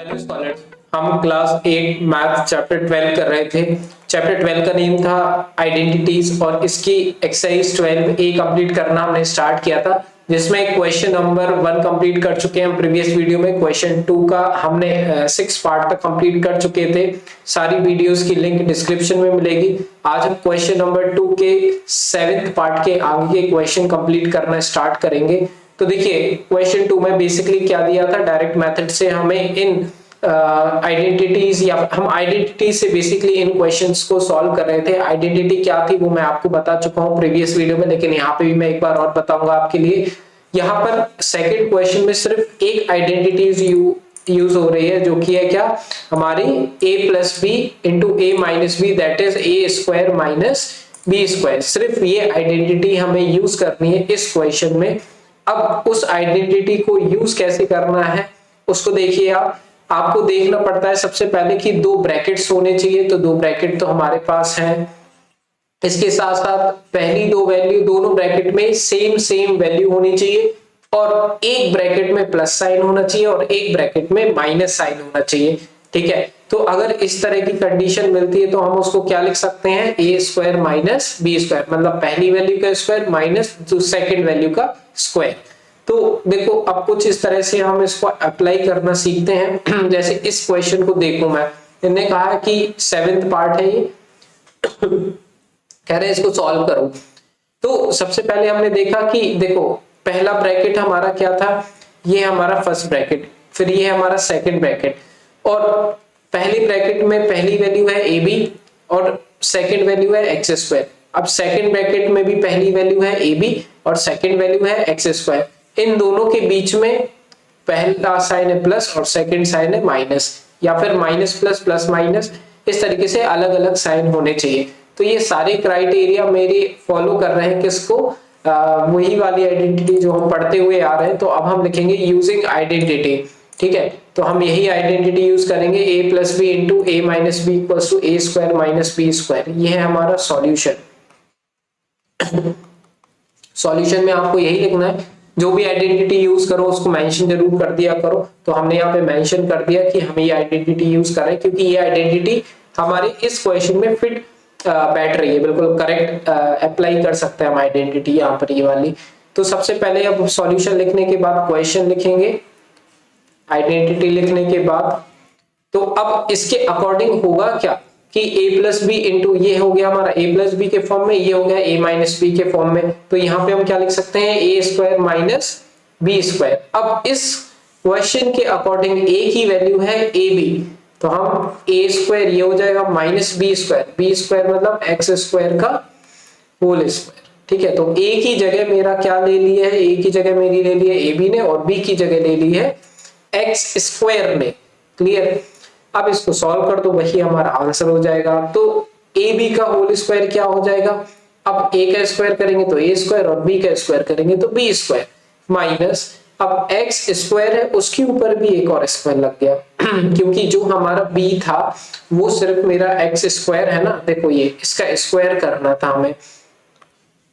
Hello scholars, हम class 8 math chapter 12 कर रहे थे। चैप्टर 12 का नेम था आइडेंटिटीज और इसकी एक्सरसाइज 12A कंप्लीट करना हमने स्टार्ट किया था, जिसमें क्वेश्चन नंबर 1 कंप्लीट कर चुके हैं हम प्रीवियस वीडियो में। क्वेश्चन 2 का हमने 6 पार्ट तक कंप्लीट कर चुके थे। सारी वीडियोस की लिंक डिस्क्रिप्शन में मिलेगी। आज हम क्वेश्चन नंबर 2 के 7th पार्ट के आगे के क्वेश्चन कंप्लीट करना स्टार्ट करेंगे। तो देखिए क्वेश्चन 2 में बेसिकली क्या दिया था, डायरेक्ट मेथड से हमें इन आइडेंटिटीज या हम आइडेंटिटीज से बेसिकली इन क्वेश्चंस को सॉल्व कर रहे थे। आइडेंटिटी क्या थी वो मैं आपको बता चुका हूँ प्रीवियस वीडियो में, लेकिन यहाँ पे भी मैं एक बार और बताऊंगा आपके लिए। यहाँ पर सेकंड क्वेश्चन में सिर्फ एक आइडेंटिटीज यूज हो रही है, जो कि है क्या, हमारी a plus B into A minus B, that is A square minus B square. सिर्फ ये आइडेंटिटी हमें यूज करनी है इस क्वेश्चन में। अब उस आइडेंटिटी को यूज कैसे करना है उसको देखिए। आपको देखना पड़ता है सबसे पहले कि दो ब्रैकेट्स होने चाहिए, तो दो ब्रैकेट तो हमारे पास हैं। इसके साथ साथ पहली दो वैल्यू दोनों ब्रैकेट में सेम वैल्यू होनी चाहिए, और एक ब्रैकेट में प्लस साइन होना चाहिए और एक ब्रैकेट में माइनस साइन होना चाहिए। ठीक है, तो अगर इस तरह की कंडीशन मिलती है तो हम उसको क्या लिख सकते हैं, ए स्क्वायर माइनस बी स्क्वायर, मतलब पहली वैल्यू का स्क्वायर माइनस सेकंड वैल्यू का स्क्वायर। तो देखो अब कुछ इस तरह से हम इसको अप्लाई करना सीखते हैं। जैसे इस क्वेश्चन को देखो, मैं इन्होंने कहा कि 7th पार्ट है ये, कह रहे हैं इसको सॉल्व करो। तो सबसे पहले हमने देखा कि देखो पहला ब्रैकेट हमारा क्या था, ये हमारा फर्स्ट ब्रैकेट, फिर ये हमारा सेकंड ब्रैकेट, और पहली ब्रैकेट में पहली वैल्यू है ए बी और सेकंड वैल्यू है एक्स स्क्वायर। अब सेकंड ब्रैकेट में भी पहली वैल्यू है ए बी और सेकंड वैल्यू है एक्स स्क्वायर। इन दोनों के बीच में पहला साइन है प्लस और सेकंड साइन है माइनस, या फिर माइनस प्लस प्लस माइनस, इस तरीके से अलग अलग साइन होने चाहिए। तो ये सारे क्राइटेरिया मेरे फॉलो कर रहे हैं किसको, वही वाली आइडेंटिटी जो हम पढ़ते हुए आ रहे हैं। तो अब हम लिखेंगे यूजिंग आइडेंटिटी। ठीक है, तो हम यही आइडेंटिटी यूज करेंगे, a plus B into A minus B equals to A square minus B square. ये है हमारा सॉल्यूशन। सॉल्यूशन में आपको यही लिखना है, जो भी आइडेंटिटी यूज करो उसको मेंशन जरूर कर दिया करो। तो हमने यहाँ पे मेंशन कर दिया कि हमें ये आइडेंटिटी यूज कर रहे हैं, क्योंकि ये आइडेंटिटी हमारे इस क्वेश्चन में फिट बैठ रही है, बिल्कुल करेक्ट अप्लाई कर सकते हैं हम आइडेंटिटी यहाँ पर ये वाली। तो सबसे पहले अब सॉल्यूशन लिखने के बाद क्वेश्चन लिखेंगे, आइडेंटिटी लिखने के बाद। तो अब इसके अकॉर्डिंग होगा क्या कि a प्लस बी इंटू ये हो गया हमारा a प्लस बी के फॉर्म में, ये हो गया a माइनस बी के फॉर्म में। तो यहाँ पे हम क्या लिख सकते हैं, ए स्क्वायर माइनस बी स्क्वायर। अब इस क्वेश्चन के अकॉर्डिंग a की वैल्यू है ए बी, तो हम ए स्क्वायर ये हो जाएगा माइनस बी स्क्वायर मतलब एक्स स्क्वायर का होल स्क्वायर। ठीक है, तो a की जगह मेरा क्या ले लिया है, a की जगह मेरी ले ली है ए बी ने, और b की जगह ले ली है एक्स स्क्वायर ने। क्लियर, अब इसको सॉल्व कर दो, वही हमारा आंसर हो जाएगा। तो ए बी का होल स्क्वायर क्या हो जाएगा, अब a का स्क्वायर करेंगे तो a स्क्वायर और b का स्क्वायर करेंगे तो b स्क्वायर, माइनस अब x स्क्वायर है उसके ऊपर भी एक और स्क्वायर लग गया, क्योंकि जो हमारा b था वो सिर्फ मेरा x स्क्वायर है ना, देखो ये इसका स्क्वायर करना था हमें।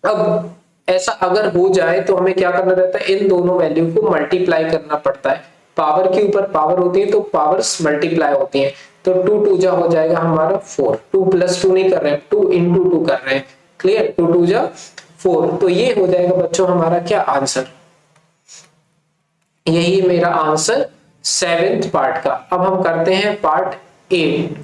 अब ऐसा अगर हो जाए तो हमें क्या करना रहता है, इन दोनों वैल्यू को मल्टीप्लाई करना पड़ता है। पावर के ऊपर पावर होती है तो पावर्स मल्टीप्लाई होती हैं। तो 2 2 जा हो जाएगा हमारा 4, 2 प्लस 2 नहीं कर रहे हैं, 2 इंटू 2 कर रहे हैं। क्लियर, 2 2 जा 4। तो ये हो जाएगा बच्चों हमारा क्या आंसर, यही मेरा आंसर 7th पार्ट का। अब हम करते हैं पार्ट 8।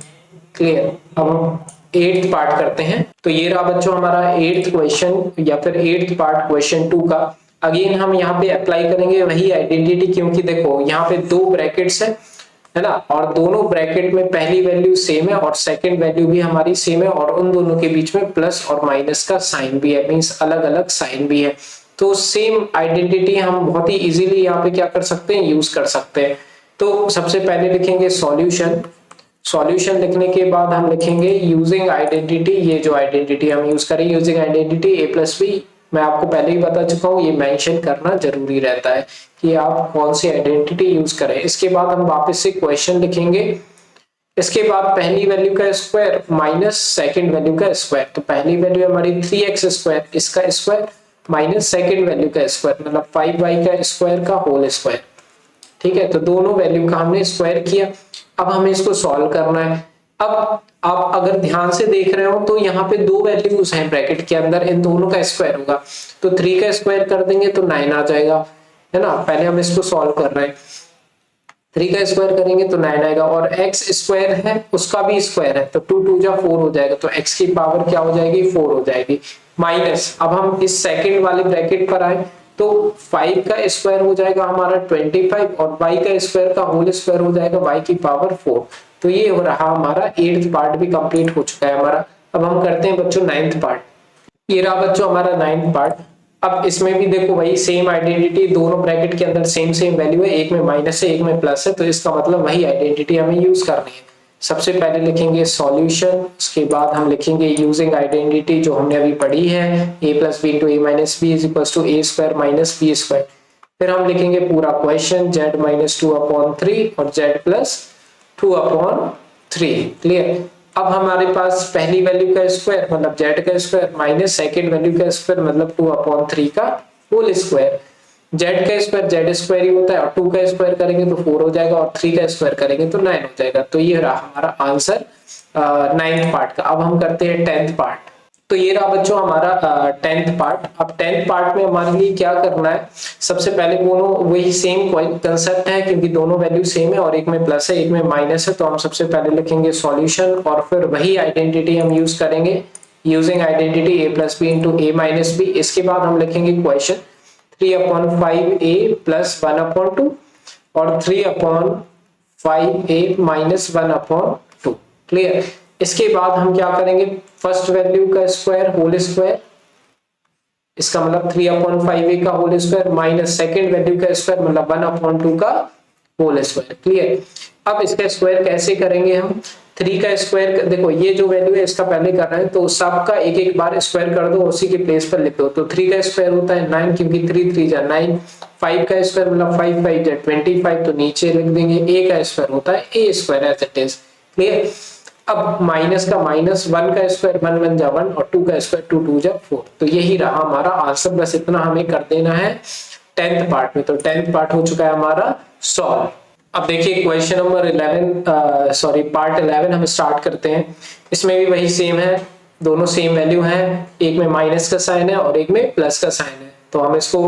क्लियर, अब हम 8th पार्ट करते हैं। तो ये रहा बच्चों हमारा 8th क्वेश्चन या फिर 8th पार्ट क्वेश्चन 2 का। अगेन हम यहाँ पे अप्लाई करेंगे वही आइडेंटिटी, क्योंकि देखो यहाँ पे दो ब्रैकेट्स है ना, और दोनों ब्रैकेट में पहली वैल्यू सेम है और सेकंड वैल्यू भी हमारी सेम है, और उन दोनों के बीच में प्लस और माइनस का साइन भी है, मींस अलग अलग साइन भी है। तो सेम आइडेंटिटी हम बहुत ही इजीली यहाँ पे क्या कर सकते हैं, यूज कर सकते हैं। तो सबसे पहले लिखेंगे सॉल्यूशन। सॉल्यूशन लिखने के बाद हम लिखेंगे यूजिंग आइडेंटिटी। ये जो आइडेंटिटी हम यूज करें, using identity a plus B, मैं आपको पहले ही बता चुका हूँ, ये मेंशन करना जरूरी रहता है कि आप कौन सी आइडेंटिटी यूज करें। इसके बाद हम वापस से क्वेश्चन लिखेंगे। इसके बाद पहली वैल्यू का स्क्वायर माइनस सेकंड वैल्यू का स्क्वायर, तो पहली वैल्यू हमारी 3x स्क्वायर, इसका स्क्वायर माइनस सेकंड वैल्यू का स्क्वायर मतलब 5y का स्क्वायर का होल स्क्वायर। ठीक है, तो दोनों वैल्यू का हमने स्क्वायर किया। अब हमें इसको सॉल्व करना है। अब आप अगर ध्यान से देख रहे हो तो यहाँ पे दो वैल्यूज हैं ब्रैकेट के अंदर, इन दोनों का स्क्वायर होगा, तो 3 का स्क्वायर कर देंगे तो 9 आ जाएगा, है ना। पहले हम इसको सॉल्व कर रहे हैं, 3 का स्क्वायर करेंगे तो 9 आएगा, और x स्क्वायर है उसका भी स्क्वायर है, तो 2 2 जा 4 हो जाएगा, तो x की पावर क्या हो जाएगी 4 हो जाएगी। माइनस, अब हम इस सेकंड वाले ब्रैकेट पर आए तो 5 का स्क्वायर हो जाएगा हमारा 25, और y का स्क्वायर का होल स्क्वायर हो जाएगा y की पावर 4। तो ये हो रहा हमारा 8th पार्ट भी कंप्लीट हो चुका है हमारा। अब हम करते हैं बच्चों 9th पार्ट। ये रहा बच्चों हमारा 9th पार्ट। अब इसमें भी देखो वही सेम आइडेंटिटी, दोनों ब्रैकेट के अंदर सेम सेम वैल्यू है, एक में माइनस है एक में प्लस है, तो इसका मतलब वही आइडेंटिटी हमें यूज करनी है। सबसे पहले लिखेंगे सॉल्यूशन, उसके बाद हम लिखेंगे यूजिंग आइडेंटिटी जो हमने अभी पढ़ी है, a plus B into A minus B is equal to A square minus B square. फिर हम लिखेंगे पूरा क्वेश्चन z माइनस 2/3 और z प्लस 2/3। क्लियर। अब हमारे पास पहली वैल्यू का स्क्वायर मतलब z का स्क्वायर माइनस सेकंड वैल्यू का स्क्वायर मतलब 2/3 का होल स्क्वायर। z का स्क्वायर z स्क्वायर ही होता है, और 2 का स्क्वायर करेंगे तो 4 हो जाएगा, और 3 का स्क्वायर करेंगे तो 9 हो जाएगा। तो ये रहा हमारा आंसर 9th पार्ट का। अब हम करते हैं 10th पार्ट। तो ये रहा बच्चों हमारा 10th पार्ट। अब 10th पार्ट में हमारे लिए क्या करना है, सबसे पहले दोनों वही सेम कंसेप्ट है, क्योंकि दोनों वैल्यू सेम है और एक में प्लस है एक में माइनस है, तो हम सबसे पहले लिखेंगे सॉल्यूशन और फिर वही आइडेंटिटी हम यूज करेंगे, using identity a plus B into A minus B. इसके बाद हम लिखेंगे क्वेश्चन 3/5a प्लस 1/2 और 3/5a माइनस 1/2। क्लियर। इसके बाद हम क्या करेंगे, फर्स्ट वैल्यू का स्क्वायर होल स्क्वायर, इसका मतलब 3/5a का whole square minus second value का स्क्वायर मतलब 1/2 का होल स्क्वायर। क्लियर। अब इसका स्क्वायर कैसे करेंगे हम, 3 का स्क्वायर, देखो ये जो वैल्यू है इसका पहले कर रहे हैं तो सबका एक एक बार स्क्वायर कर दो, उसी के प्लेस पर लिख दो। तो 3 का स्क्वायर होता है 9, क्योंकि 3 3 जा 9। 5 का स्क्वायर मतलब 5 5 जा 25, तो नीचे लिख देंगे। a का स्क्वायर होता है a square as it is. Clear. अब माइनस का माइनस, 1 का स्क्वायर 1 1 जा 1 और 2 का स्क्वायर 2 2 जा 4। तो यही रहा हमारा आंसर, बस इतना हमें कर देना है 10th पार्ट में। तो 10th पार्ट हो चुका है हमारा सॉल्व। अब देखिए क्वेश्चन नंबर 11 पार्ट 11 हम स्टार्ट करते हैं। इसमें भी वही सेम है, दोनों सेम वैल्यू है, एक में माइनस का साइन है और एक में प्लस का साइन है, तो हम इसको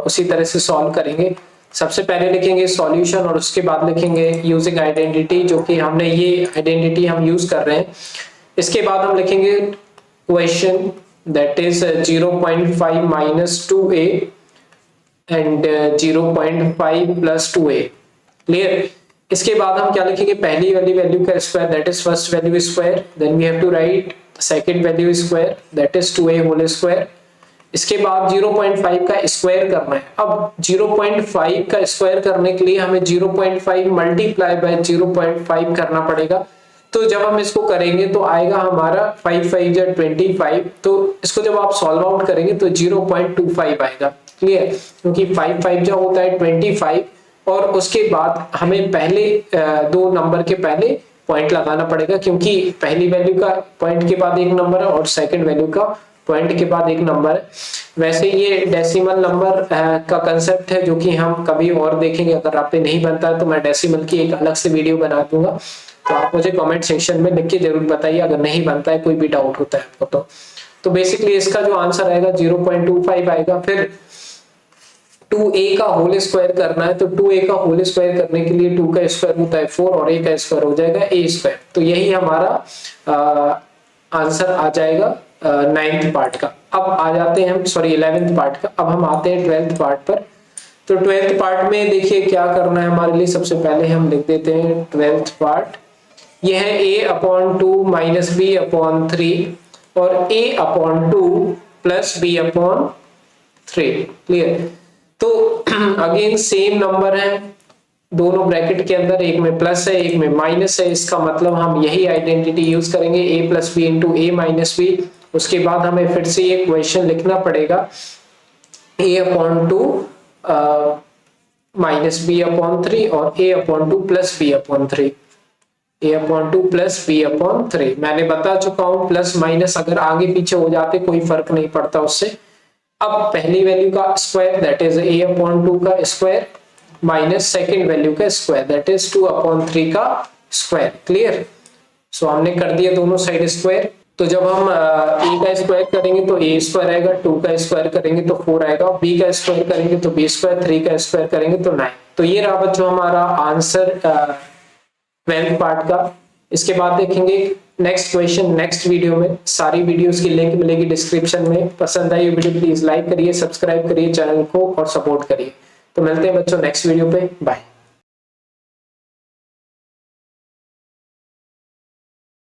उसी तरह से सॉल्व करेंगे। सबसे पहले लिखेंगे सॉल्यूशन और उसके बाद लिखेंगे यूजिंग आइडेंटिटी, जो कि हमने ये आइडेंटिटी हम यूज कर रहे हैं। इसके बाद हम लिखेंगे question that is 0.5 minus 2a and 0.5 plus 2a। Clear. इसके बाद हम क्या लिखेंगे, पहली वाली वैल्यू का square that is first value square, then we have to write second value square that is 2a whole square. इसके बाद 0.5 का स्क्वायर करना है। अब 0.5 का स्क्वायर करने के लिए हमें 0.5 मल्टीप्लाई बाय 0.5 करना पड़ेगा। तो जब हम इसको करेंगे तो आएगा हमारा 5 5 जा 25, तो इसको जब आप सॉल्व आउट करेंगे तो 0.25 आएगा। क्लियर। क्योंकि 5 5 जा होता है 25, और उसके बाद हमें पहले दो नंबर के पहले पॉइंट लगाना पड़ेगा, क्योंकि पहली वैल्यू का पॉइंट के बाद एक नंबर है और सेकंड वैल्यू का पॉइंट के बाद एक नंबर है। वैसे ये डेसिमल नंबर का कंसेप्ट है जो कि हम कभी और देखेंगे, अगर आप पे नहीं बनता है तो मैं डेसिमल की एक अलग से वीडियो बना दूंगा, तो आप मुझे कमेंट सेक्शन में लिख के जरूर बताइए अगर नहीं बनता है, कोई भी डाउट होता है आपको। तो बेसिकली इसका जो आंसर आएगा 0.25 आएगा। फिर 2a का होल स्क्वायर करना है, तो 2a का होल स्क्वायर करने के लिए 2 का स्क्वायर होता है 4 और a का स्क्वायर हो जाएगा a स्क्वायर। तो यही हमारा आंसर आ जाएगा 9th पार्ट का। अब आ जाते हैं हम 11th पार्ट का। अब हम आते हैं 12th पार्ट पर। तो 12th पार्ट में देखिए क्या करना है हमारे लिए, सबसे पहले हम लिख देते हैं 12th पार्ट। यह है a/2 माइनस b/3 और a/2 प्लस b/3। क्लियर। तो अगेन सेम नंबर है, दोनों ब्रैकेट के अंदर एक में प्लस है एक में माइनस है, इसका मतलब हम यही आइडेंटिटी यूज करेंगे a plus B into A minus B. उसके बाद हमें फिर से ये क्वेश्चन लिखना पड़ेगा a/2 माइनस b/3 और a/2 plus b/3, a/2 plus b/3। मैंने बता चुका हूं प्लस माइनस अगर आगे पीछे हो जाते कोई फर्क नहीं पड़ता उससे। अब पहली वैल्यू का स्क्वायर दैट इज a/2 का स्क्वायर माइनस सेकेंड वैल्यू का स्क्वायर, दैट इज 2/3 का स्क्वायर। क्लियर? सो हमने कर दिया दोनों साइड स्क्वायर। तो जब हम a का स्क्वायर करेंगे तो a स्क्वायर आएगा, 2 का स्क्वायर करेंगे तो 4 आएगा, b का स्क्वायर करेंगे तो b स्क्वायर, 3 का स्क्वायर करेंगे तो 9। तो ये रहा बच्चों हमारा आंसर 12th पार्ट का। इसके बाद देखेंगे नेक्स्ट क्वेश्चन नेक्स्ट वीडियो में। सारी वीडियोस की लिंक मिलेगी डिस्क्रिप्शन में। पसंद आई वीडियो प्लीज लाइक करिए, सब्सक्राइब करिए चैनल को और सपोर्ट करिए। तो मिलते हैं बच्चों नेक्स्ट वीडियो पे, बाय।